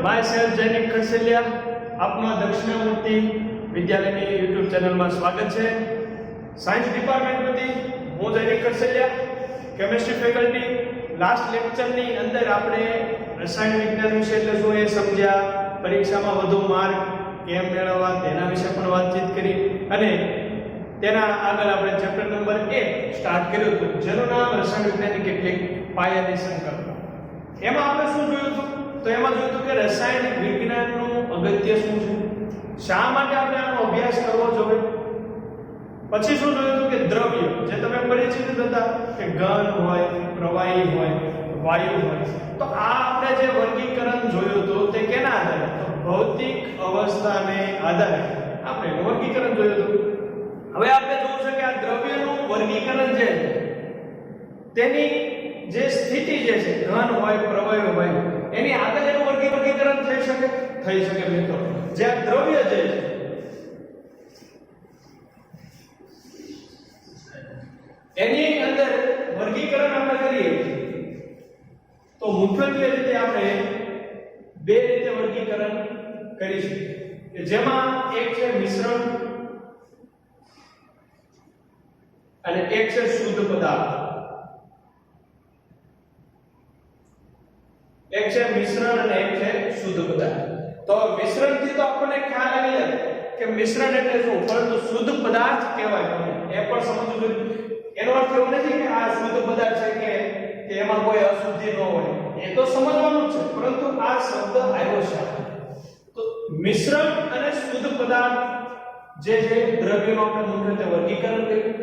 My self Jainik ખડસેલિયા આપના Dakshinamurti વિદ્યાલયની YouTube ચેનલમાં સ્વાગત છે. સાયન્સ ડિપાર્ટમેન્ટમાંથી હું જૈનિક ખડસેલિયા, કેમિસ્ટ્રી ફેકલ્ટી. લાસ્ટ લેક્ચરની અંદર આપણે રસાયણ વિજ્ઞાન વિશે એટલે શું એ સમજ્યા, પરીક્ષામાં વધુ માર્ક કેમ મેળવવા તેના વિશે પણ વાતચીત કરી અને તેના આગળ આપણે ચેપ્ટર નંબર 1 સ્ટાર્ટ કર્યું હતું, જેનું નામ રસાયણ વિજ્ઞાનની કેટલીક પાયાની સંકલ્પના. એમાં આપણે શું જોયું હતું? તો એમાં જોયું હતું કે રસાયણિક વિજ્ઞાનનું અગત્ય શું છે, શા માટે આપણે આનો અભ્યાસ કરવો જોઈએ. પછી શું જોયું હતું કે દ્રવ્ય, જે તમે પરિચિત હતા કે ઘન હોય, પ્રવાહી હોય, વાયુ હોય. તો આ આપણે જે વર્ગીકરણ જોયું હતું તે કેના આધારે? તો ભૌતિક અવસ્થાને આધારે આપણે વર્ગીકરણ જોયું હતું. હવે આપણે જોવું છે કે આ દ્રવ્યનું વર્ગીકરણ જે છે તેની જે સ્થિતિ જે છે, ઘન હોય, પ્રવાહી હોય, એની આગળ એનું વર્ગીકરણ થઈ શકે મિત્રો. જે આ દ્રવ્ય જે છે એની અંદર વર્ગીકરણ આપણે કરીએ તો મુખ્યત્વે રીતે આપણે બે રીતે વર્ગીકરણ કરી શકીએ કે જેમાં એક છે મિશ્રણ અને એક છે શુદ્ધ પદાર્થ. એક છે મિશ્રણ અને એક છે શુદ્ધ પદાર્થ. તો મિશ્રણથી તો આપણને ખ્યાલ આવી જાય કે મિશ્રણ એટલે શું, પરંતુ શુદ્ધ પદાર્થ કહેવાય એ પણ સમજવું જોઈએ. એનો અર્થ એવો નથી કે આ શુદ્ધ પદાર્થ છે કે એમાં કોઈ અશુદ્ધિ ન હોય, એ તો સમજવાનું જ છે, પરંતુ આ શબ્દ આવ્યો છે. તો મિશ્રણ અને શુદ્ધ પદાર્થ જે છે દ્રવ્યનું આપણે મુખ્યત્વે વર્ગીકરણ કર્યું.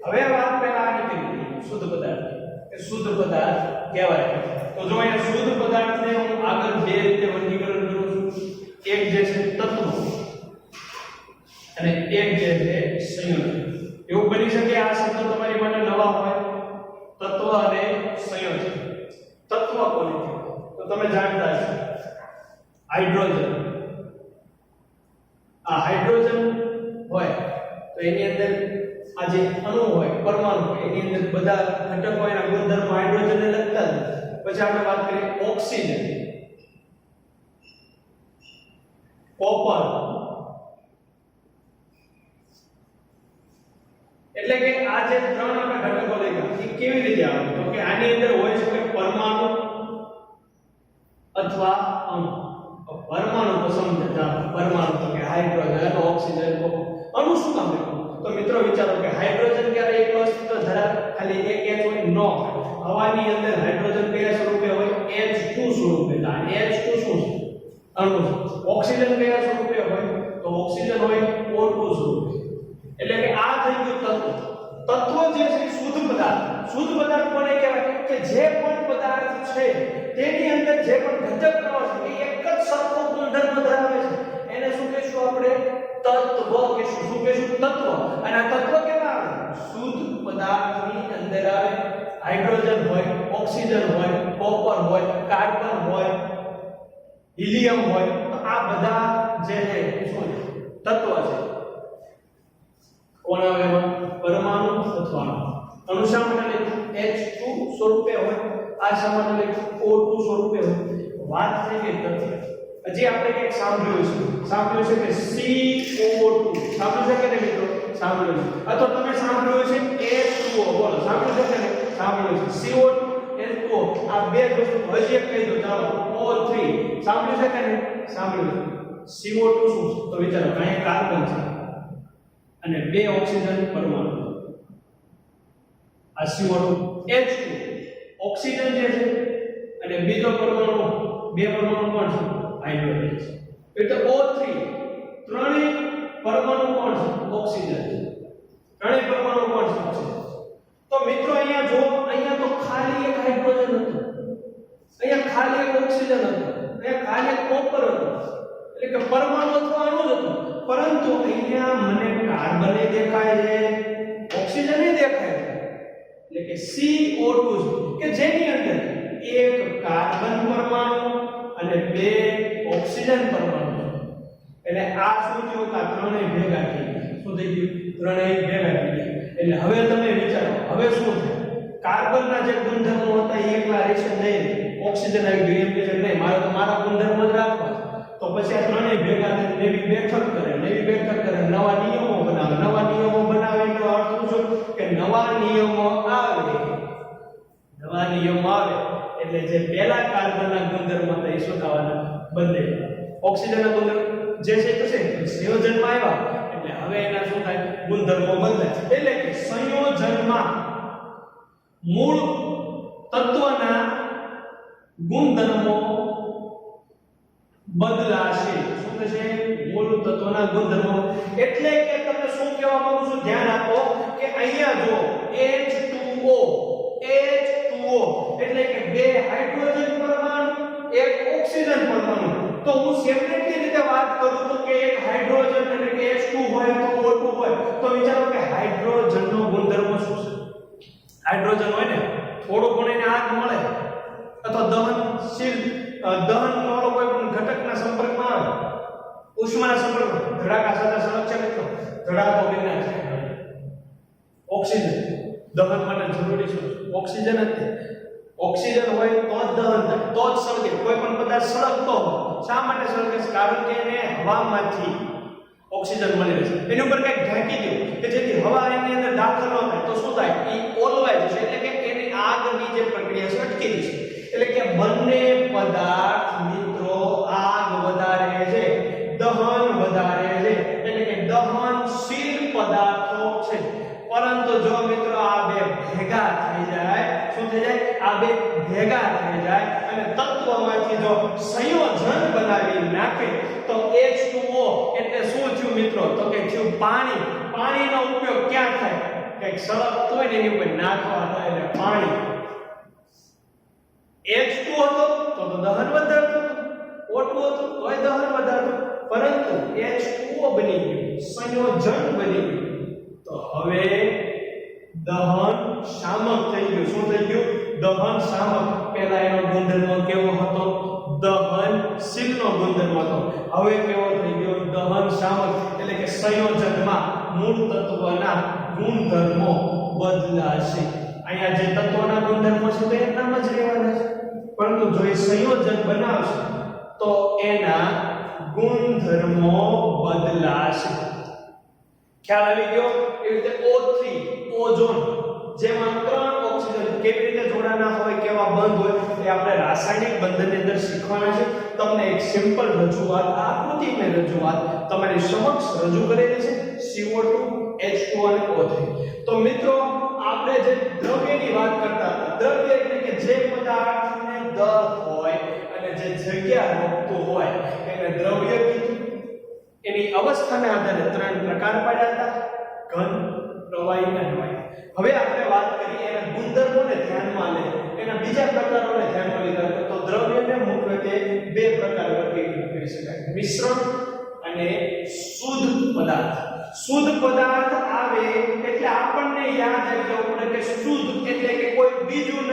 હવે વાત પહેલા આની કરી શુદ્ધ પદાર્થ, કે શુદ્ધ પદાર્થ કહેવાય. તો જો અહીંયા શુદ્ધ પદાર્થને હું આગળ બે રીતે વર્ગીકરણ કરું છું. એક જે છે તત્વ અને એક જે છે સંયોજન. એવું બની શકે આ શબ્દ તમારી માટે નવા હોય, તત્વ અને સંયોજન. તત્વ કોને કહેવાય? તો તમે જાણતા છો હાઇડ્રોજન. આ હાઇડ્રોજન હોય તો એની અંદર આ જે અણુ હોય, પરમાણુ હોય, એની અંદર બધા ઘટકો એના ગુણધર્મો હાઇડ્રોજનને લગતા જ. પછી આપણે વાત કરીએ ઓક્સિજન, કોપર. એટલે કે આ જે ત્રણ આપણે ઘટકો લખ્યા એ કેવી રીતે આવે? તો કે આની અંદર હોય છે કે પરમાણુ અથવા અણુ. પરમાણુ તો સમજતા, પરમાણુ તો કે હાઇડ્રોજન, ઓક્સિજન, અણુ શું કામ લખ્યું? તો મિત્રો વિચારો કે હાઇડ્રોજન ક્યારે એક અસ્તિત્વ ધરાવે? ખાલી એક H હોય નો. હવાની અંદર હાઇડ્રોજન કયા સ્વરૂપે હોય? H2 સ્વરૂપે. તો H2 શું છે? અણુ છે. ઓક્સિજન કયા સ્વરૂપે હોય? તો ઓક્સિજન હોય O2 સ્વરૂપે. એટલે કે આ થઈ ગયું તત્વ. તત્વ જે છે શુદ્ધ પદાર્થ. શુદ્ધ પદાર્થ કોને કહેવાય? કે જે પણ પદાર્થ છે તેની અંદર જે પણ ઘટકો છે એ એક જ સરખો ગુણધર્મ ધરાવે છે, એને શું કહીશું આપણે? તત્વ કહીશું. શું કહીશું? તત્વ. અને આ તત્વ કેવા આવે? શુદ્ધ પદાર્થની અંદર આવે. હાઇડ્રોજન હોય, ઓક્સિજન હોય, કોપર હોય, કાર્બન હોય, હિલિયમ હોય. તો આ બધા જે છે શું તત્વ છે? કોના આવે? પરમાણુ અથવા અણુ. શા માટે H2 સ્વરૂપે હોય? આ શા માટે O2 સ્વરૂપે હોય? વાત થઈ ગઈ તત્વ. હજી આપણે કંઈક સાંભળ્યું છે કે CO2. સાંભળ્યું છે કે મિત્રો? સાંભળ્યું છે. અથવા તમે સાંભળ્યું છે H2O. બોલો, સાંભળ્યું છે કે સાંભળ્યું છે? CO2 H2O. આ બે વસ્તુ હજી એક કહી દો. ચાલો O3. સાંભળ્યું છે કે નહીં? સાંભળ્યું છે. CO2 શું છે? તો વિચારો, અહીંયા કાર્બન છે અને બે ઓક્સિજન પરમાણુ. આ CO2. H2 ઓક્સિજન જે છે અને બીજો પરમાણુ, બે પરમાણુ કોણ છે? હાઇડ્રોજન છે. એટલે O3 ત્રણેય પરમાણુ કોણ છે? ઓક્સિજન છે. ત્રણેય પરમાણુ કોણ છે? ઓક્સિજન. તો મિત્રો અહીંયા જો, અહીંયા તો ખાલી એક હાઇડ્રોજન હતું, અહીંયા ખાલી એક ઓક્સિજન હતું, અહીંયા ખાલી એક કોપર હતું. એટલે કે પરમાણુ અથવા અણુ જ હતું. પરંતુ અહીંયા મને કાર્બન દેખાય છે, ઓક્સિજન દેખાય છે. એટલે કે CO2 કે જેની અંદર એક કાર્બન પરમાણુ અને બે ઓક્સિજન પરમાણુ. એટલે આ શું થયું? કે ત્રણેય ભેગા થઈ ગયા. શું થઈ ગયું? ત્રણેય ભેગા થઈ ગયા. એટલે હવે તમે વિચારો, હવે શું થાય? કાર્બનના જે ગુણધર્મો હતા એ એકલા રહેશે નહીં, ઓક્સિજન આવી ગયું એમ કે છે નહીં મારે તો મારા ગુણધર્મ જ રાખવા છે. તો પછી આ ત્રણેય ભેગા થઈને નવી બેઠક કરે નવા નિયમો બનાવે એનો અર્થ શું કે નવા નિયમો આવે એટલે જે પહેલા કાર્બનના ગુણધર્મ હતા એ શું થવાના બદલાઈ ઓક્સિજનના ગુણધર્મ જે છે તો છે સંયોજનમાં આવ્યા એટલે હવે એના શું થાય ગુણધર્મો બદલાય એટલે કે સંયોજનમાં મૂળ તત્વના ગુણધર્મો બદલાશે. શું થશે? મૂળ તત્વના ગુણધર્મો. એટલે કે તમને શું કહેવા માંગુ છું ધ્યાન આપો કે અહીંયા જો H2O એટલે કે બે હાઇડ્રોજન પરમાણુ એક ઓક્સિજન પરમાણુ. તો હું સેપરેટલી રીતે વાત કરું તો કે એક હાઇડ્રોજન એટલે કે H2 હોય તો O2 હોય તો વિચારો કે હાઇડ્રોજનનો ગુણધર્મ શું છે? હાઇડ્રોજન હોય ને થોડું ઘણું એને આગ મળે અથવા દહનનો કોઈ પણ ઘટકના સંપર્કમાં આવે ઉષ્માના સંપર્કમાં ધડાકા સાથે સળગશે મિત્રો ધડાકો વિના છે. ઓક્સિજન દહન માટે જરૂરી છે ઓક્સિજન જ છે. ઓક્સિજન હોય તો જ દહન થાય તો જ સળગે. કોઈ પણ પદાર્થ સળગતો હોય શા માટે સળગે? કારણ કે એને હવામાંથી ઓક્સિજન મળી રહે છે. એની ઉપર કંઈક ઢાંકી દો કે જેથી હવા એની અંદર દાખલ ન થાય તો શું થાય? એ ઓલવાઈ જશે એટલે કે એની આગની જે પ્રક્રિયા છે અટકી જશે. એટલે કે બંને પદાર્થ મિત્રો આગ વધારે છે દહન વધારે છે એટલે કે દહનશીલ પદાર્થો છે. પરંતુ જો મિત્રો આ બે ભેગા થઈ જાય શું થઈ જાય? આ બે ભેગા થઈ જાય અને તત્વમાંથી જો સંયોજન બનાવી નાખે તો H2O એટલે શું થયું મિત્રો? તો કે થયું પાણી. પાણીનો ઉપયોગ ક્યાં થાય? કંઈક સળગતું હોય ને એની ઉપર નાખવા થાય એટલે પાણી. H2 હતો તો દહન વધારતું, O2 હતું તોય દહન વધારતું, પરંતુ H2O બની ગયું સંયોજન બની ગયું તો હવે દહન શામક થઈ ગયું. શું થઈ ગયું? દહન શામક. પહેલા એનો ગુણધર્મ કેવો હતો? દહનશીલનો ગુણધર્મ હતો. હવે કેવો થઈ ગયો? દહન શામક. એટલે કે સંયોજનમાં મૂળ તત્વના ગુણધર્મો બદલાશે. અહીંયા જે તત્વના ગુણધર્મો છે તે એમનામ જ રહેવાના છે, પરંતુ જો એ સંયોજન બનાવશે તો એના ગુણધર્મો બદલાશે. ખ્યાલ આવી ગયો? એ રીતે O3 ઓઝોન જેમાં 3 ઓક્સિજન કેવી રીતે જોડાના હોય કેવા બંધ હોય એ આપણે રાસાયણિક બંધનની અંદર શીખવાના છે. તમને એક સિમ્પલ રજૂઆત આકૃતિમય રજૂઆત તમારી સમક્ષ રજૂ કરેલી છે CO2 H2 અને O3. તો મિત્રો આપણે જે દ્રવ્યની વાત કરતા હતા, દ્રવ્ય એટલે કે જે પદાર્થને દર હોય અને જે જગ્યા રોકતું હોય એને દ્રવ્ય કીધું. એની અવસ્થાના આધારે 3 પ્રકાર પાડ્યા હતા: ઘન, પ્રવાહી અને વાયુ. હવે આપણે વાત કરીએ એના ગુણધર્મોને ધ્યાનમાં લે એના બીજા પ્રકારોને ધ્યાનમાં લીધા તો દ્રવ્યને મુખ્યત્વે 2 પ્રકાર વર્ગીકૃત કરી શકાય: મિશ્રણ અને શુદ્ધ પદાર્થ. શુદ્ધ પદાર્થ આવે એટલે આપણને યાદ આવી જવું પડે કે શુદ્ધ એટલે કે કોઈ બીજું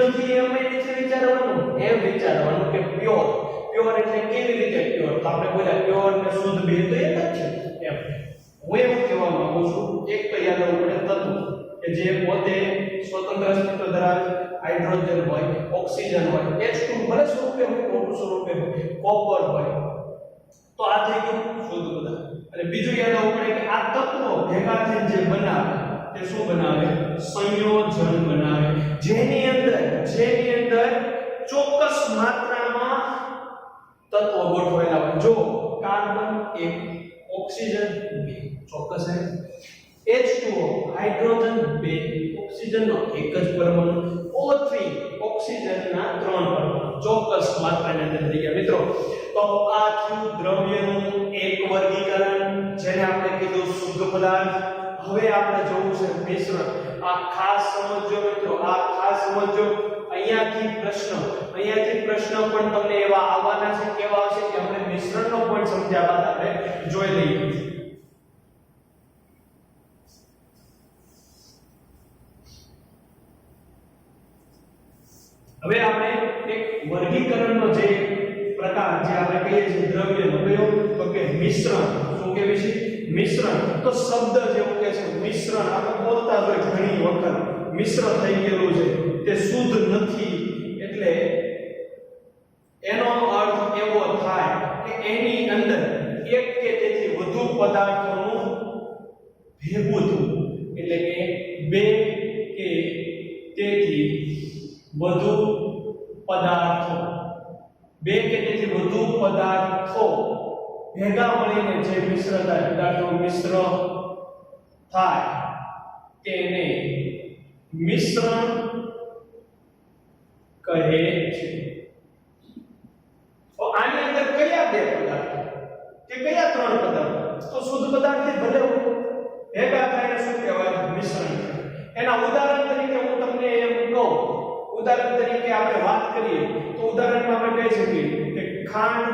નથી એમ વિચારવાનું કે પ્યોર એટલે કેવી રીતે પ્યોર? તો આપણે બોલ્યા પ્યોર ને શુદ્ધ બે તો એક જ છે એમ. હું એવું કહેવા માંગુ છું એક તો યાદ રાખવું પડે તત્વ કે જે પોતે સ્વતંત્ર અસ્તિત્વ ધરાવે, હાઇડ્રોજન હોય, ઓક્સિજન હોય, H2 ભલે સ્વરૂપે હોય, O2 સ્વરૂપે હોય, કોપર હોય, તો આ થઈ ગયું શુદ્ધ પદાર્થ. અને બીજું યાદ રાખવું પડે કે આ તત્વો ભેગા થઈને જે બનાવે તે શું બનાવે? સંયોજન બનાવે, જેની અંદર ચોક્કસ માત્રામાં તત્વો ગોઠવાયેલા હોય. જો કાર્બન 1, ઓક્સિજન 2, ચોક્કસ છે. H2O હાઇડ્રોજન 2, ઓક્સિજનનો એક જ પરમાણુ. O3 ઓક્સિજનના 3 પરમાણુ ચોક્કસ માત્રાની અંદર થઈ ગયા મિત્રો. તો આ થયું દ્રવ્યનું એક વર્ગીકરણ જેને આપણે કીધું શુદ્ધ પદાર્થ. હવે આપણે જોવું છે મિશ્રણ. આ ખાસ સમજો મિત્રો, આ ખાસ સમજો. અહીંયાથી પ્રશ્ન પણ તમને એવા આવવાના છે. કેવા આવશે કે આપણે મિશ્રણનો પોઈન્ટ સમજ્યા બાદ આપણે જોઈ લઈએ. હવે આપણે એક વર્ગીકરણનો જે પ્રકાર જે આપણે કહીએ છીએ દ્રવ્યનો કયો? તો કે મિશ્રણ. શું કહેવાય છે? મિશ્રણ. તો શબ્દ જેવું કે છે મિશ્રણ, આપણે બોલતા હોય ઘણી વખત મિશ્ર થઈ ગયેલું છે તે શુદ્ધ નથી એટલે તેથી વધુ પદાર્થો, 2 કે તેથી વધુ પદાર્થો ભેગા મળીને જે મિશ્ર થાય, પદાર્થો મિશ્ર થાય તેને મિશ્રણ કહે છે. તો આની અંદર કયા 2 પદાર્થો કે કયા 3 પદાર્થો? તો શુદ્ધ પદાર્થ ભલે ભેગા થાય શું કહેવાય? મિશ્રણ. એના ઉદાહરણ તરીકે હું તમને એમ કહું, ઉદાહરણ તરીકે આપણે વાત કરીએ તો ઉદાહરણમાં આપણે કહી શકીએ કે ખાંડ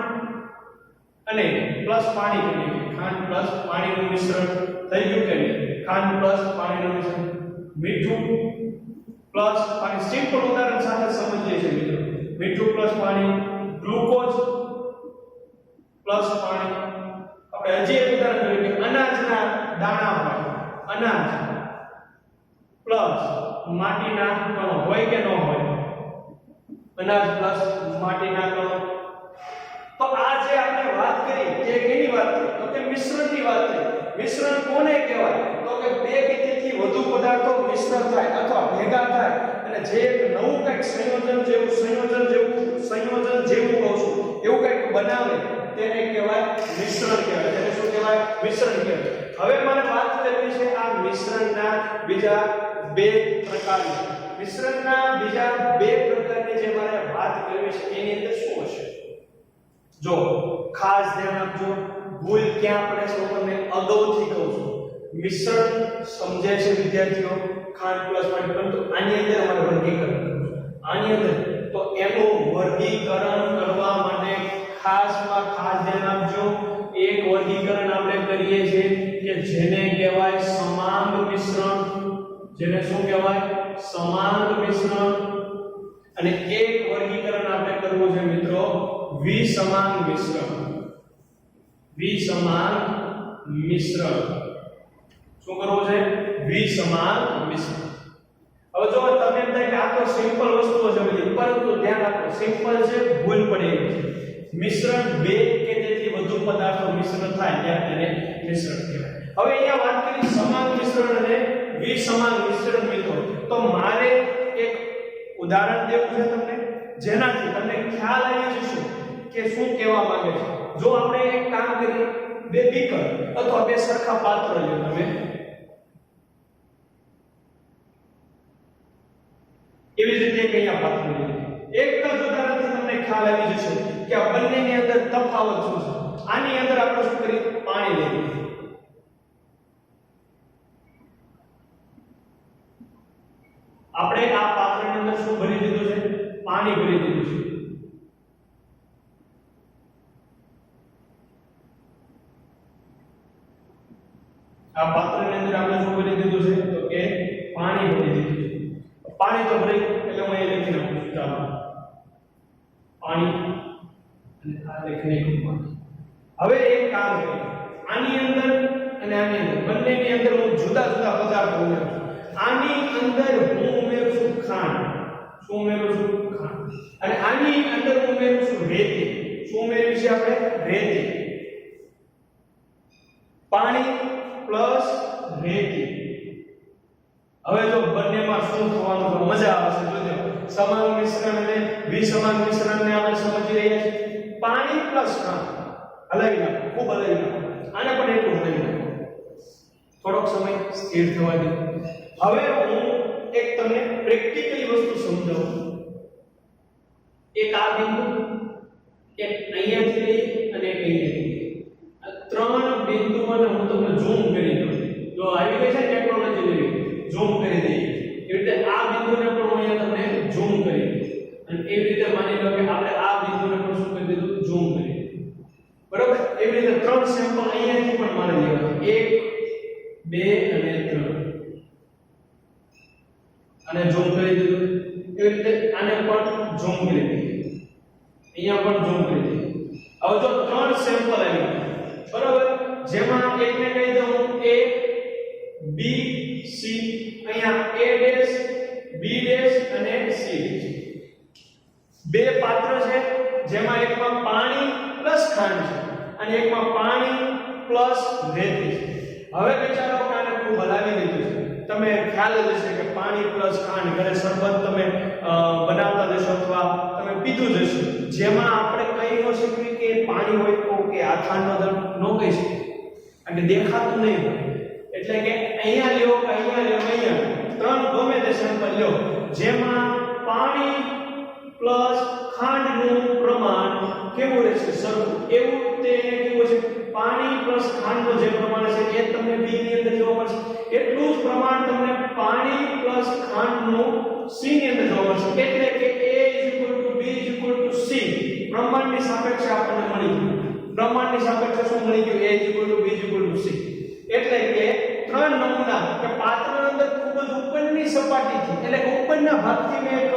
અને પ્લસ પાણી કરીએ. ખાંડ પ્લસ પાણીનું મિશ્રણ થઈ ગયું કે નહીં? ખાંડ પ્લસ પાણીનું મિશ્રણ. મીઠું પ્લસ પાણી. સિમ્પલ ઉદાહરણ સાથે સમજીએ છીએ મિત્રો. મીઠું પ્લસ પાણી, ગ્લુકોઝ પ્લસ પાણી. આપણે હજી એક ઉદાહરણ જોઈએ કે અનાજના દાણા હોય, અનાજ પ્લસ માટીના કણો હોય કે ન હોય? અનાજ પ્લસ માટીના કણો. તો આ જે આપણે વાત કરી તે કેની વાત કરી? તો કે મિશ્રણની વાત કરી. મિશ્રણ કોને કહેવાય? તો કે 2 કે તેથી વધુ પદાર્થો મિશ્ર થાય અથવા ભેગા થાય અને જે એક નવું કંઈક સંયોજન જેવું કહું છું એવું કંઈક બનાવે તેને કહેવાય મિશ્રણ કહેવાય. તેને શું કહેવાય? મિશ્રણ કહેવાય. હવે મને વાત કરવી છે આ મિશ્રણના બીજા 2 પ્રકારની. મિશ્રણના બીજા 2 પ્રકારની જે મારે વાત કરવી છે એની અંદર શું હશે? જો ખાસ ધ્યાન આપજો, ભૂલ ક્યાં પડે છે હું તમને અગાઉથી કહું છું. મિશ્રણ સમજે છે વિદ્યાર્થીઓ, ખાંડ પ્લસ પાણી, પરંતુ આની અંદર અમારે વર્ગીકરણ કરવું છે. આની અંદર તો એનું વર્ગીકરણ કરવા માટે ખાસ ધ્યાન આપજો. એક વર્ગીકરણ આપણે કરીએ છીએ કે જેને કહેવાય સમાંગ મિશ્રણ. જેને શું કહેવાય? સમાંગ મિશ્રણ. અને એક વર્ગીકરણ આપણે કરવું છે મિત્રો વિસમાંગ મિશ્રણ. વિસમાંગ મિશ્રણ. શું કરવું છે? વિસમાંગ મિશ્રણ. હવે જો તમે એમ થાય કે આ તો સિમ્પલ વસ્તુઓ છે બધી, પરંતુ ધ્યાન રાખો સિમ્પલ છે, ભૂલ પડે છે. મિશ્રણ 2 કે તેથી વધુ પદાર્થો મિશ્રણ થાય ત્યારે તેને મિશ્રણ કહેવાય. હવે અહીંયા વાત કરી સમાંગ મિશ્રણ અને વિસમાંગ મિશ્રણ મિત્રો. તો મારે એક ઉદાહરણ દેવું છે તમને, જેનાથી તમને ખ્યાલ આવી જશે કે શું કહેવા માંગે છે. જો આપણે એક કામ કરીએ, 2 બીકર અથવા 2 સરખા પાત્ર લો. તમે એવી જ રીતે કયા પાત્ર લો. એક જ ઉદાહરણથી તમને ખ્યાલ આવી જશે કે આ બંનેની અંદર તફાવત શું છે. આની અંદર આપણે શું કરીએ? પાણી લઈએ. આપણે આ પાત્રની અંદર શું ભરી દીધું છે? પાણી ભરી દીધું છે. આ પાત્રની અંદર આપણે શું ભરી દીધું છે? તો કે પાણી ભરી દીધું છે. પાણી તો ભરી એટલે હું અહીં લખી નાખું છું. ચાલો પાણી અને આ લખીને હવે એક કામ કરીએ. આની અંદર અને આની અંદર બંનેની અંદર હું જુદા જુદા પદાર્થો ઉમેરું છું. આની અંદર હું ઉમેરું છું ખાંડ. શું ઉમેરું છું? ખાંડ. અને આની અંદર હું ઉમેરું છું રેતી. શું ઉમેર્યું છે આપણે? રેતી. પાણી પ્લસ રેતી. હવે જો બંનેમાં શું થવાનું છે? મજા આવશે. જોજો સમાંગ મિશ્રણ અને વિસમાંગ મિશ્રણને આપણે સમજી રહ્યા છીએ. પાણી પ્લસ ખાંડ હલાવી નાખો, ખૂબ હલાવી નાખો. આને પણ એટલું હલાવી નાખો. થોડોક સમય સ્થિર થવા દો. હવે હું એક તમને પ્રેક્ટિકલી વસ્તુ સમજાવું. એક આ બિંદુ, એક અહીંયાથી લઈ અને એક અહીંયાથી લઈ. આ 3 બિંદુઓને હું તમને ઝૂમ કરી દઉં. જો આવી ગઈ છે ટેકનોલોજી લેવી, ઝૂમ કરી દઈએ. એવી રીતે આ બિંદુને પણ હું અહીંયા તમને ઝૂમ કરી દઉં. અને એવી રીતે માની લો કે આપણે આ બિંદુને પણ શું કરી દીધું? ઝૂમ કરી દીધું. બરોબર? એવી રીતે 3 સેમ્પલ અહીંયાથી પણ મારી લેવા. 1 2 અને 3. અને ઝૂમ કરી દીધું. એવી રીતે આને પણ ઝૂમ કરી દીધું. અહીંયા પણ ઝૂમ કરી દીધું. હવે જો 3 સેમ્પલ આવી બરોબર, જેમાં એકને કહી દઉં A B C, અહીંયા A ડેશ B ડેશ અને C ડેશ. 2 પાત્ર છે જેમાં એકમાં પાણી પ્લસ ખાંડ છે અને એકમાં પાણી પ્લસ રેતી છે. હવે વિચારો કે આને ખૂબ હલાવી દીધું છે. તમે ખ્યાલ જ હશે કે પાણી પ્લસ ખાંડ ઘરે શરબત તમે બનાવતા જશો અથવા તમે પીધું જ હશે, જેમાં આપણે કઈ ન શકીએ કે પાણી હોય તો કે આ ખાંડનો દર ન કહી શકીએ કારણ કે દેખાતું નહીં હોય. એટલે કે અહીંયા લ્યો કે અહીંયા લ્યો, અહીંયા ત્રણ ગમે તે સેમ્પલ લ્યો જેમાં પાણી પ્લસ ખાંડનું પ્રમાણ કેવું રહેશે? સરખું. એવું તે કેવું છે? પાણી પ્લસ ખાંડનું જે પ્રમાણ છે એ તમને B ની અંદર જોવા મળશે, એટલું જ પ્રમાણ તમને પાણી પ્લસ ખાંડનું C ની અંદર જોવા મળશે. એટલે કે A B C પ્રમાણની સાપેક્ષે આપણને મળી ગયું. પ્રમાણની સાપેક્ષે શું મળી ગયું? A B C. એટલે કે ત્રણ નમૂના કે પાત્રની અંદર ખૂબ જ ઉપરની સપાટીથી એટલે કે ઉપરના ભાગથી મેં એક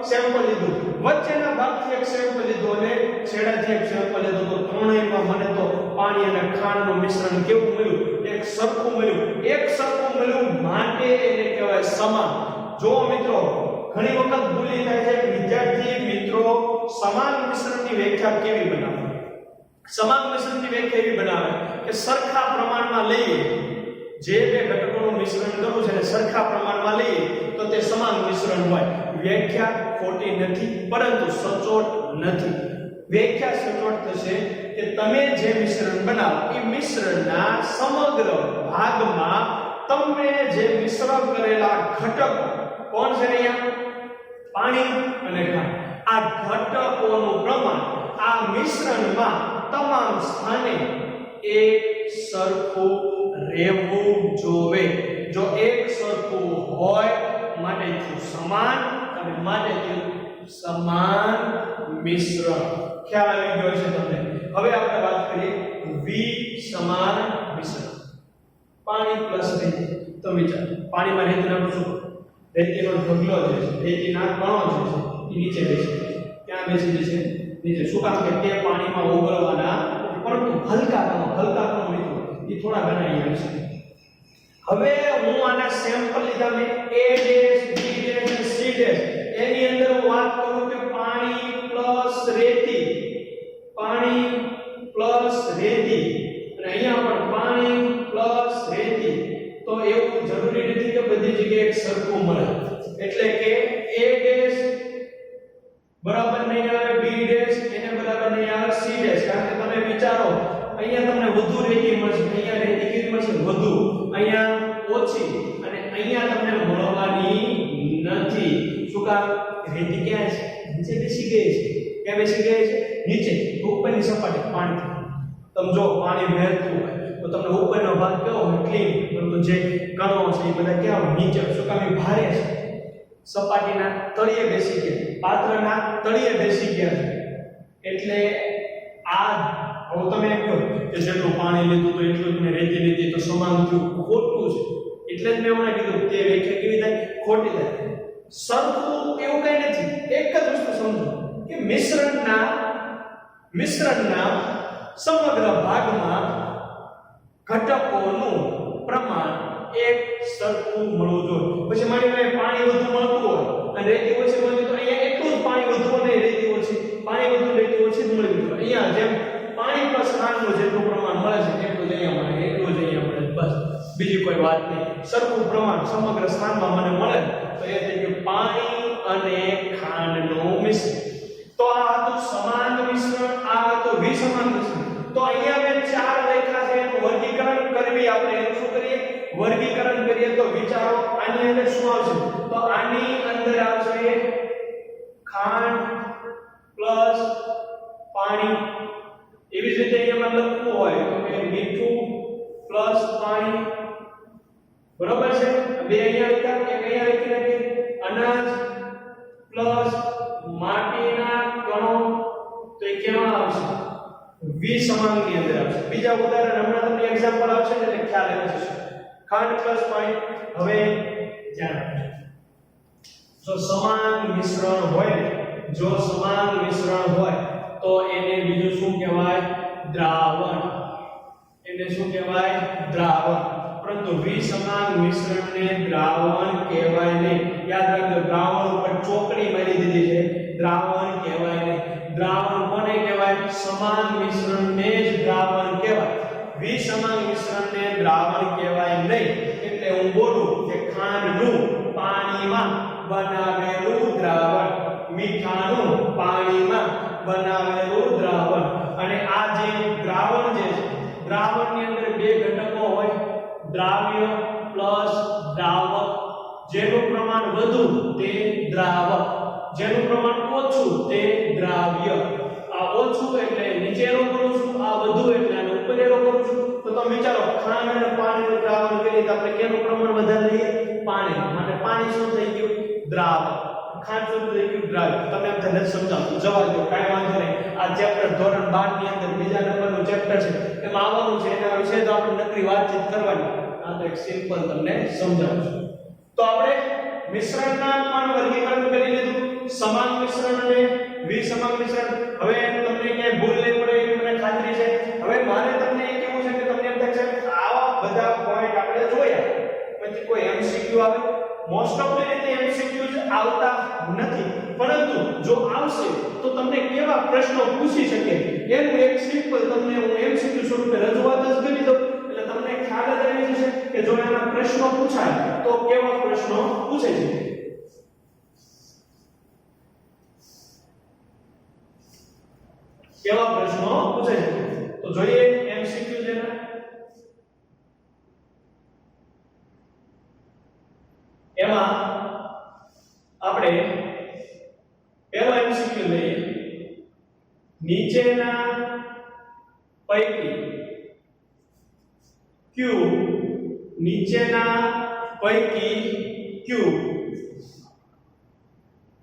સેમ્પલ લીધું, વચ્ચેના ભાગથી એક સેમ્પલ લીધું અને છેડાથી એક સેમ્પલ લીધું, તો ત્રણેયમાં મને તો પાણી અને ખાંડનું મિશ્રણ કેવું મળ્યું? એક સરખું મળ્યું. એક સરખું મળ્યું માટે એને કહેવાય સમાન. જો મિત્રો ઘણી વખત ભૂલી થાય છે વિદ્યાર્થી મિત્રો સમાન મિશ્રણની વ્યાખ્યા કેવી બનાવે? સમાન મિશ્રણની વ્યાખ્યા એવી બનાવે કે સરખા પ્રમાણમાં લઈએ, જે બે ઘટકોનું મિશ્રણ કરવું છે ને સરખા પ્રમાણમાં લઈએ તો તે સમાન મિશ્રણ હોય. વ્યાખ્યા ખોટી નથી પરંતુ સચોટ નથી. વ્યાખ્યા સચોટ થશે કે તમે જે મિશ્રણ બનાવો એ મિશ્રણના સમગ્ર ભાગમાં તમે જે મિશ્ર કરેલા ઘટકો કોણ છે અહીંયા? પાણી અને ખાંડ. આ ઘટકોનું પ્રમાણ આ મિશ્રણમાં તમામ સ્થાને એક સરખું રહેવું જોવે. જો એક સરખું હોય માટે થયું સમાન અને માટે થયું સમાન મિશ્રણ. ખ્યાલ આવી ગયો છે તમને? હવે આપણે વાત કરીએ વિસમાન મિશ્રણ. પાણી પ્લસ રેતી. તો વિચાર, પાણીમાં રેતીના શું? રેતીનો ઢગલો જે છે, રેતીના કણો જે છે એ નીચે બેસી જાય. ક્યાં બેસી જશે? નીચે. શું કામ કે તે પાણીમાં ઓગળવાના, પરંતુ હલકા કણો મિત્રો એ થોડા ઘણા અહીંયા છે. હવે હું આના સેમ્પલ લીધા મેં A ડેશ B ડેશ અને C ડેશ. એની અંદર હું વાત કરું કે પાણી પ્લસ રેતી, પાણી પ્લસ રેતી અને અહીંયા પણ પાણી પ્લસ રેતી. તો એવું જરૂરી નથી કે બધી જગ્યાએ એક સરખું મળે. એટલે કે A ડેશ બરાબર નહીં આવે B ડેશ, એને બરાબર નહીં આવે C ડેશ. કારણ કે તમે વિચારો અહીંયા તમને વધુ રેતી મળશે, અહીંયા રેતી કેવી મળશે? વધુ. અહીંયા ઓછી અને અહીંયા તમને મળવાની નથી. શું કામ? રેતી ક્યાં છે? નીચે બેસી ગઈ છે. ક્યાં બેસી ગઈ છે? નીચે. ઉપરની સપાટી પાણી. તમે જો પાણી વહેતું હોય તો તમને ઉપરનો ભાગ કેવો હોય? ક્લીન. પરંતુ જે કણો છે એ બધા કેવા હોય? નીચે. શું કામ? એ ભારે છે. સપાટીના તળિયે બેસી ગયા, પાત્રના તળિયે બેસી ગયા છે. એટલે આ હવે તમે એમ કહો કે જેટલું પાણી લીધું તો એટલું જ મેં રેતી લીધી તો સમાન થયું. ખોટું છે. એટલે જ મેં હમણાં કીધું તે વ્યાખ્યા કેવી થાય? ખોટી થાય. સરખું એવું કઈ નથી. એક જ વસ્તુ સમજો કે મિશ્રણના સમગ્ર ભાગમાં ઘટકોનું પ્રમાણ એક સરખું મળવું જોઈએ. પછી માની લો પાણી વધુ મળતું હોય અને રેતી ઓછી મળતી તો અહીંયા એટલું જ પાણી વધુ અને રેતી ઓછી, પાણી વધુ રેતી ઓછી જ મળવી જોઈએ. અહીંયા જેમ પાણી પ્લસ ખાંડનું જેટલું પ્રમાણ મળે છે એટલું જ અહીંયા મળે, એટલું જ અહીંયા મળે. બસ, બીજી કોઈ વાત નહીં. સરખું પ્રમાણ સમગ્ર સ્થાનમાં મને મળે તો એ થઈ ગયું પાણી અને ખાંડનું મિશ્રણ. તો આ હતું સમાન મિશ્રણ, આ હતું વિસમાન મિશ્રણ. તો અહીંયા મેં ચાર રેખા છે એનું વર્ગીકરણ કરવી. આપણે એનું શું કરીએ? વર્ગીકરણ કરીએ. તો વિચારો આની અંદર શું આવશે? તો આની અંદર આવશે ખાંડ પ્લસ પાણી. એવી જ રીતે અહીંયા લખવું હોય તો કે મીઠું પ્લસ પાણી. બરોબર છે? બે અહીંયા લખ્યા, એક અહીંયા લખી નાખીએ. અનાજ પ્લસ માટીના કણો. તો એ કેવા આવશે? વિસમાનની અંદર આવશે. બીજા ઉદાહરણ હમણાં તમને એક્ઝામ્પલ આવશે એટલે ખ્યાલ આવી જશે. ખાંડ પ્લસ પાણી. હવે ધ્યાન રાખજો, જો સમાન મિશ્રણ હોય તો એને બીજું શું કહેવાય? દ્રાવણ. એને શું કહેવાય? દ્રાવણ. પરંતુ વિસમાન મિશ્રણને દ્રાવણ કહેવાય નહીં. યાદ રાખજો, દ્રાવણ ઉપર ચોકડી મારી દીધી છે. દ્રાવણ કહેવાય નહીં. દ્રાવણ કોને કહેવાય? સમાન મિશ્રણને જ દ્રાવણ કહેવાય. વિસમાન મિશ્રણને દ્રાવણ કહેવાય નહીં. એટલે હું બોલું કે ખાંડ બનાવેલું દ્રાવણ, મીઠાનું પાણીમાં બનાવેલું દ્રાવણ. અને આ જે દ્રાવણ જે છે, દ્રાવણની અંદર બે ઘટકો હોય, દ્રાવ્ય પ્લસ દ્રાવક. જેનું પ્રમાણ વધુ તે દ્રાવક, જેનું પ્રમાણ ઓછું તે દ્રાવ્ય. આ ઓછું એટલે નીચેનો કરું છું, આ વધુ એટલે આને ઉપરેનો કરું છું. તો તમે વિચારો, ખાંડ અને પાણીનું દ્રાવણ કરીએ તો આપણે કેનું પ્રમાણ વધારે લઈએ? પાણી. માટે પાણી શું થઈ ગયું? દ્રાવક. ખાંડ શું થઈ ગયું? દ્રાવ્ય. તમને એમ થાય સમજાવું, જવા દો, કાંઈ વાંધો નહીં. આ ચેપ્ટર ધોરણ 12 ની અંદર બીજા નંબરનું ચેપ્ટર છે, એમાં આવવાનું છે. એના વિશે તો આપણે નકરી વાતચીત કરવાની. આ તો એક સિમ્પલ તમને સમજાવું છું. તો આપણે મિશ્રણના પણ વર્ગીકરણ કરી લીધું, સમાન મિશ્રણ અને વિસમાન મિશ્રણ. હવે તમને ક્યાંય ભૂલ નહીં પડે એવી મને ખાતરી છે. હવે મારે તમને એ કહેવું છે કે તમને એમ થાય છે આવા બધા પોઈન્ટ આપણે જોયા, પછી કોઈ MCQ આવે? મોસ્ટ ઓફ ધ રીતે MCQs આવતા નથી, પરંતુ જો આવશે તો તમને કેવા પ્રશ્નો પૂછી શકે એનું એક સિમ્પલ તમને હું MCQ સ્વરૂપે રજૂઆત જ કરી દઉં, એટલે તમને ખ્યાલ જ આવી જશે કે જો એના પ્રશ્નો પૂછાય તો કેવા પ્રશ્નો પૂછે છે. કેવા પ્રશ્નો પૂછે છે તો જોઈએ MCQ જેના. એમાં આપણે પહેલો MCQ લઈએ, નીચેના પૈકી ક્યુ, નીચેના પૈકી ક્યુ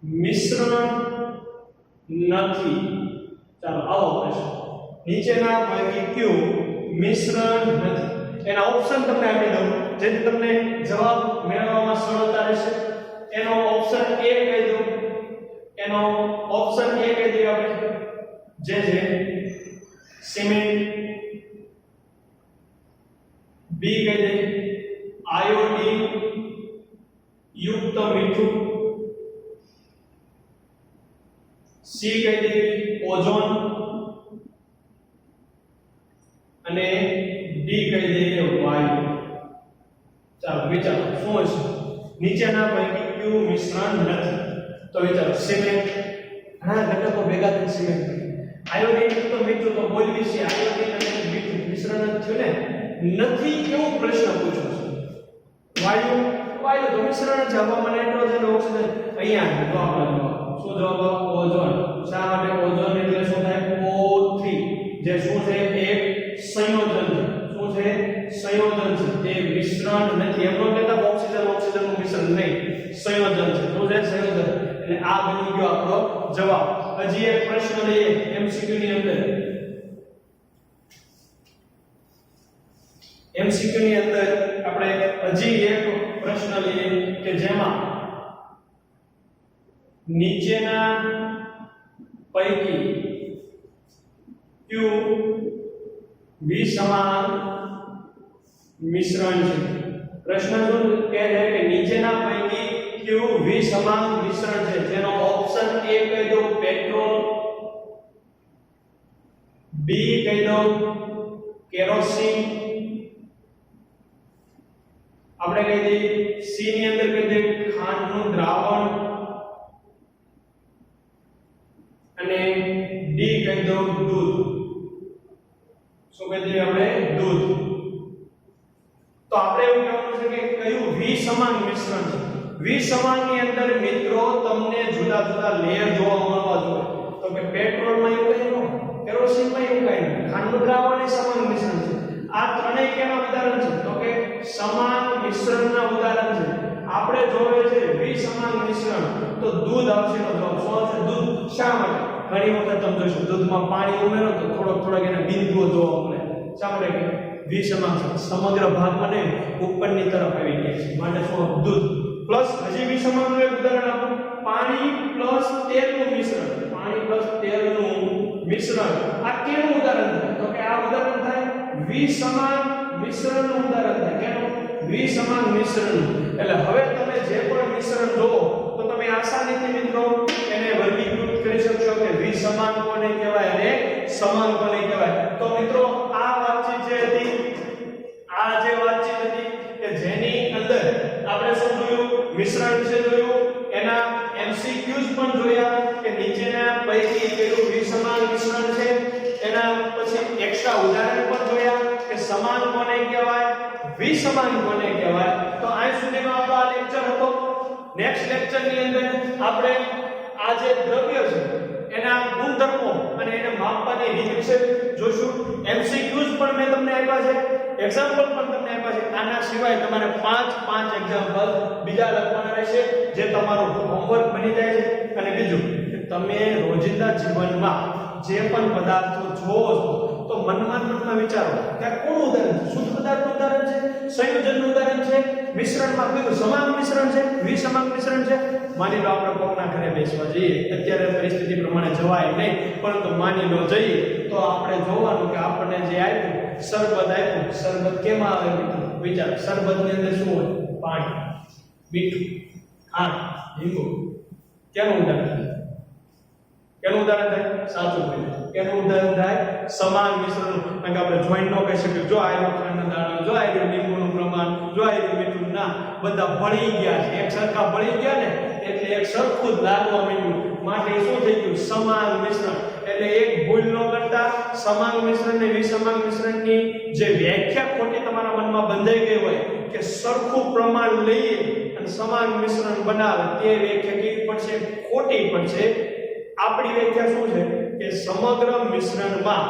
મિશ્રણ નથી. ચાલો આવો પ્રશ્ન, નીચેના પૈકી ક્યુ મિશ્રણ નથી. એના ઓપ્શન તમને આપી દઉં જેથી તમને જવાબ મેળવવામાં સરળતા રહેશે. એનો ઓપ્શન A કહી દઉં, એનો ઓપ્શન A કહી દઈએ આપણે, જે છે સિમેન્ટ. B કહી દઈએ આયોડીન યુક્ત મીઠું. C કહી દઈએ ઓઝોન. અને D કહી દઈએ વાયુ. ચાલો વિચારો શું હશે? નીચેના પૈકી કયું મિશ્રણ નથી? તો વિચારો, સિમેન્ટ, ઘણા ઘટકો ભેગા થઈને સિમેન્ટ બને. આયોડીન યુક્ત મીઠું, તો બોલવી છે આયોડીન અને મીઠું મિશ્રણ જ થયું ને. નથી કેવો પ્રશ્ન પૂછ્યો છે. વાયુ, વાયુ તો મિશ્રણ છે, હવામાં નાઇટ્રોજન ઓક્સિજન. અહીંયા તો આપણે શું જવાબ? ઓઝોન. શા માટે ઓઝોન? એટલે શું થાય? O3, જે શું છે? એક સંયોજન છે. શું છે? સંયોજન છે. તે મિશ્રણ નથી. એમ ન કહેતા ઓક્સિજન ઓક્સિજનનું મિશ્રણ નહીં, સંયોજન છે. શું છે? સંયોજન. એટલે આ બની ગયો આપણો જવાબ. હજી એક પ્રશ્ન લઈએ MCQ ની અંદર. MCQ ની અંદર આપણે હજી એક પ્રશ્ન લઈએ કે જેમાં નીચેના પૈકી ક્યુ વિસમાન મિશ્રણ છે. પ્રશ્ન શું કહે છે કે નીચેના પૈકી ક્યુ વિસમાન મિશ્રણ છે? જેનો ઓપ્શન A કહી દો પેટ્રોલ, B કહી દો કેરોસીન, આપણે કહી દઈએ C ની અંદર કહી દઈએ ખાંડનું દ્રાવણ, અને D કહી દો દૂધ. શું કહી દઈએ આપણે? દૂધ. તો આપણે એવું કહેવાનું છે કે કયું વિસમાન મિશ્રણ છે. વિસમાનની અંદર મિત્રો તમને જુદા જુદા લેયર જોવા મળવા જોઈએ. તો કે પેટ્રોલમાં એવું કઈ ન, કેરોસીનમાં એવું કઈ ન, ખાંડનું દ્રાવણ એ સમાન મિશ્રણ છે. આ ત્રણેય કેના ઉદાહરણ છે? તો કે સમાન મિશ્રણના ઉદાહરણ છે. આપણે જોવે છે વિસમાન મિશ્રણ તો દૂધ આવશે નો જવાબ. શું આવશે? દૂધ. શા માટે? ઘણી વખત તમે જોશો દૂધમાં પાણી ઉમેરો તો થોડોક એના બિંદુઓ જોવા મળે. શા માટે? વિસમાન સમગ્ર ભાગમાં ને ઉપરની તરફ આવી ગયા છે, માટે શું? દૂધ. પ્લસ હજી વિસમાનનું એક ઉદાહરણ આપો, પાણી પ્લસ તેલનું મિશ્રણ. પાણી પ્લસ તેલનું મિશ્રણ, આ કેનું ઉદાહરણ થાય? તો કે આ ઉદાહરણ થાય વિસમાન મિશ્રણનું ઉદાહરણ થાય. કેનું? વિસમાન મિશ્રણનું. એટલે હવે તમે જે પણ મિશ્રણ જોવો તો તમે આસાનીથી મિત્રો એને વર્ગીકૃત કરી શકશો કે વિસમાન કોને કહેવાય અને સમાન કોને કહેવાય. તો મિત્રો આ વાતચીત જે હતી, આ જે વાતચીત હતી કે જેની અંદર આપણે શું જોયું? મિશ્રણ વિશે જોયું. એના MCQs પણ જોયા કે નીચેના પૈકી પેલું વિસમાન મિશ્રણ છે. એના પછી એક્સ્ટ્રા ઉદાહરણ પણ જોયા કે સમાન કોને કહેવાય, વિસમાન કોને કહેવાય. તો આ સુધીનો આપણો આ લેક્ચર હતો. નેક્સ્ટ લેક્ચર ની અંદર આપણે આ જે દ્રવ્ય છે એના ગુણધર્મો અને એને માપવાની રીત વિશે જોશું. MCQs પણ મેં તમને આપ્યા છે, એક્ઝામ્પલ પણ તમને આપ્યા છે. આના સિવાય તમારે 5 એક્ઝામ્પલ બીજા લખવાના રહેશે જે તમારું હોમવર્ક બની જાય છે. અને બીજું કે તમે રોજિંદા જીવનમાં જે પણ પદાર્થો જોવો છો તો મનમાં વિચારો કે આ કોનું ઉદાહરણ છે, શુદ્ધ પદાર્થનું ઉદાહરણ છે, સંયોજનનું ઉદાહરણ છે, મિશ્રણમાં કયું સમાન મિશ્રણ છે, વિસમાન મિશ્રણ છે. માની લો આપણે કોકના ઘરે બેસવા જઈએ, અત્યારે પરિસ્થિતિ પ્રમાણે જવાય નહીં, પરંતુ માની લો જઈએ તો આપણે જોવાનું કે આપણને જે આપ્યું શરબત આપ્યું, શરબત કેમાં આવે મિત્રો? વિચાર, શરબતની અંદર શું હોય? પાણી, મીઠું, ખાંડ, લીંબુ. કેનું ઉદાહરણ થાય? કેનું ઉદાહરણ થાય? સાચું બોલ્યું. કેનું ઉદાહરણ થાય? સમાન મિશ્રણ. કારણ કે આપણે જોઈન્ટ નો કહી શકીએ જો આયરો ખાંડનો દાણો, જો આયરો લીંબુનું પ્રમાણ, જો આયરો મીઠું, ના, બધા ભળી ગયા છે, એક સરખા ભળી ગયા ને એટલે એક સરખું જ લાગવા માંડ્યું, માટે શું થઈ ગયું? સમાન મિશ્રણ. એટલે એક ભૂલ ન કરતા સમાન મિશ્રણ ને વિસમાન મિશ્રણની જે વ્યાખ્યા ખોટી તમારા મનમાં બંધાઈ ગઈ હોય કે સરખું પ્રમાણ લઈએ અને સમાન મિશ્રણ બનાવે, તે વ્યાખ્યા કેવી પડશે? ખોટી પડશે. આપણી વ્યાખ્યા શું છે કે સમગ્ર મિશ્રણમાં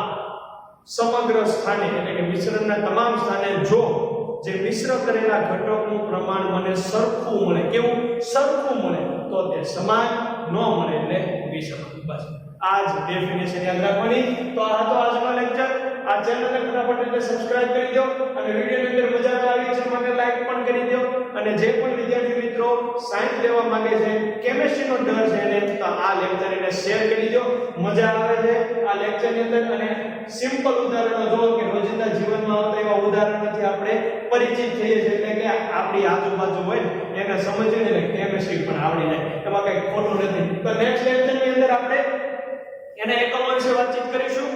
સમગ્ર સ્થાને એટલે કે મિશ્રણના તમામ સ્થાને જો જે મિશ્ર કરેલા ઘટકનું પ્રમાણ મને સરખું મળે, કેવું? સરખું મળે, તો તે સમાન, ન મળે એટલે વિસમાન. બસ આ જ ડેફિનેશન યાદ રાખવાની. તો આ હતો આજનો લેક્ચર. આ ચેનલને ફટાફટ રીતે સબસ્ક્રાઇબ કરી દો અને વિડિયોની અંદર મજા આવી છે માટે લાઈક પણ કરી દો. અને જે પણ વિદ્યાર્થી મિત્રો સાયન્સ લેવા માંગે છે, કેમિસ્ટ્રીનો ડર છે એને, તો આ લેક્ચર એને શેર કરી દો. મજા આવે છે આ લેક્ચરની અંદર. અને સિમ્પલ ઉદાહરણો જો કે રોજિંદા જીવનમાં આવતા એવા ઉદાહરણોથી આપણે પરિચિત થઈએ છીએ, એટલે કે આપણી આજુબાજુ હોય ને એને સમજીને કેમિસ્ટ્રી પણ આવડી જાય, એમાં કંઈ ખોટું નથી. તો નેક્સ્ટ લેક્ચરની અંદર આપણે એના એકમો વિશે વાતચીત કરીશું.